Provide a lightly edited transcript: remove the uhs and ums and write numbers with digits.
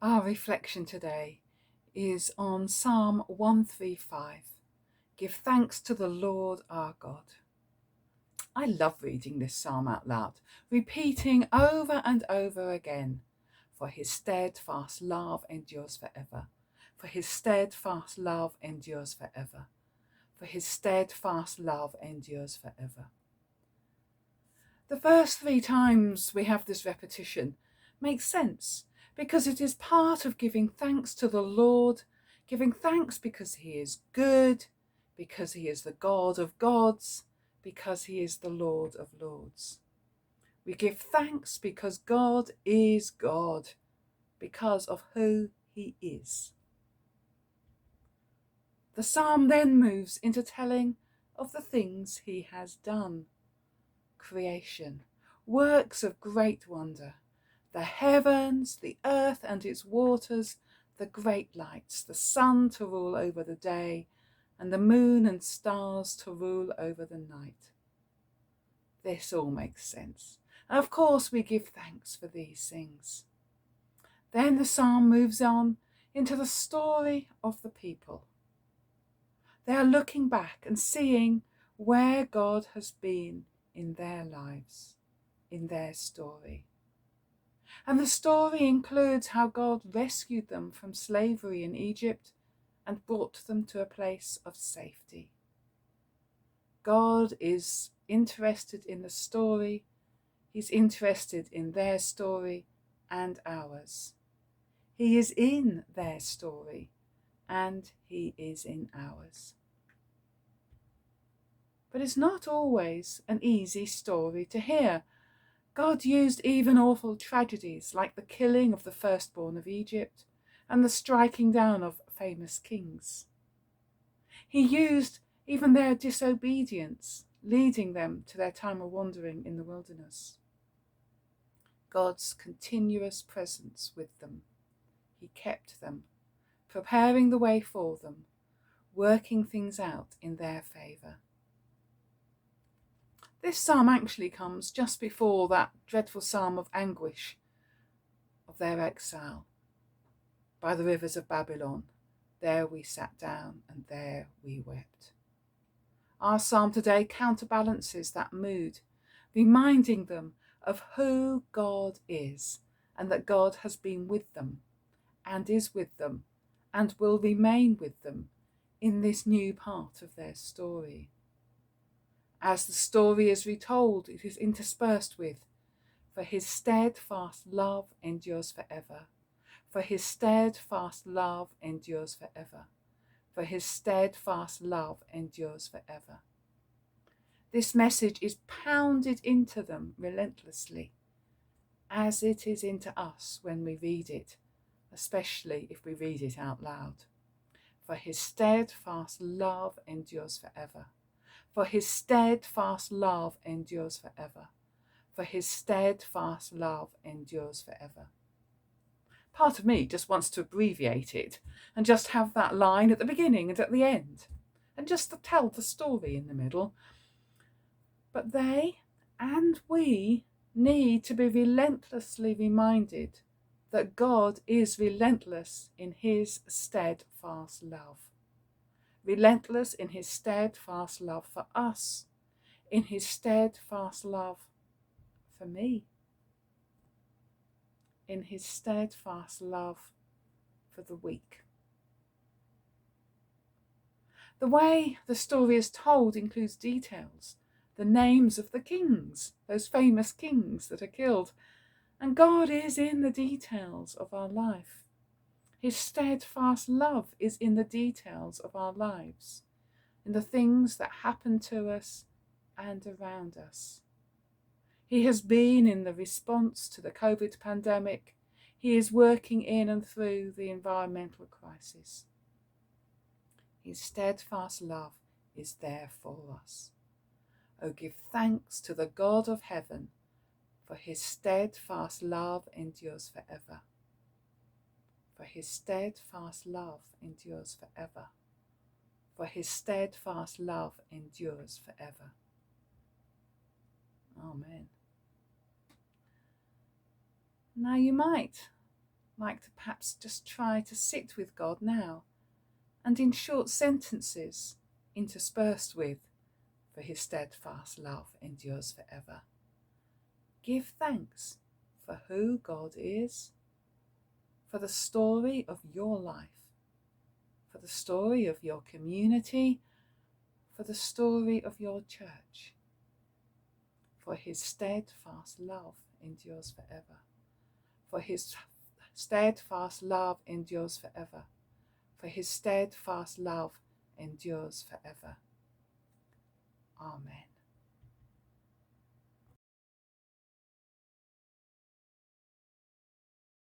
Our reflection today is on Psalm 135. Give thanks to the Lord our God. I love reading this psalm out loud, repeating over and over again. For his steadfast love endures forever. For his steadfast love endures forever. For his steadfast love endures forever. The first 3 times we have this repetition makes sense because it is part of giving thanks to the Lord, giving thanks because he is good, because he is the God of gods, because he is the Lord of lords. We give thanks because God is God, because of who he is. The psalm then moves into telling of the things he has done. Creation, works of great wonder, the heavens, the earth and its waters, the great lights, the sun to rule over the day, and the moon and stars to rule over the night. This all makes sense. And of course we give thanks for these things. Then the psalm moves on into the story of the people. They are looking back and seeing where God has been in their lives, in their story. And the story includes how God rescued them from slavery in Egypt and brought them to a place of safety. God is interested in the story. He's interested in their story and ours. He is in their story and he is in ours. But it's not always an easy story to hear. God used even awful tragedies like the killing of the firstborn of Egypt and the striking down of famous kings. He used even their disobedience, leading them to their time of wandering in the wilderness. God's continuous presence with them. He kept them, preparing the way for them, working things out in their favour. This psalm actually comes just before that dreadful psalm of anguish of their exile. By the rivers of Babylon, there we sat down and there we wept. Our psalm today counterbalances that mood, reminding them of who God is and that God has been with them and is with them and will remain with them in this new part of their story. As the story is retold, it is interspersed with, for his steadfast love endures forever. For his steadfast love endures forever. For his steadfast love endures forever. This message is pounded into them relentlessly, as it is into us when we read it, especially if we read it out loud. For his steadfast love endures forever. For his steadfast love endures forever. For his steadfast love endures forever. Part of me just wants to abbreviate it and just have that line at the beginning and at the end, and just to tell the story in the middle. But they and we need to be relentlessly reminded that God is relentless in his steadfast love. Relentless in his steadfast love for us, in his steadfast love for me, in his steadfast love for the weak. The way the story is told includes details, the names of the kings, those famous kings that are killed, and God is in the details of our life. His steadfast love is in the details of our lives, in the things that happen to us and around us. He has been in the response to the COVID pandemic. He is working in and through the environmental crisis. His steadfast love is there for us. Oh, give thanks to the God of heaven, for his steadfast love endures forever. For his steadfast love endures forever. For his steadfast love endures forever. Amen. Now you might like to perhaps just try to sit with God now, and in short sentences interspersed with, for his steadfast love endures forever. Give thanks for who God is, for the story of your life, for the story of your community, for the story of your church. For his steadfast love endures forever. For his steadfast love endures forever. For his steadfast love endures forever. Amen.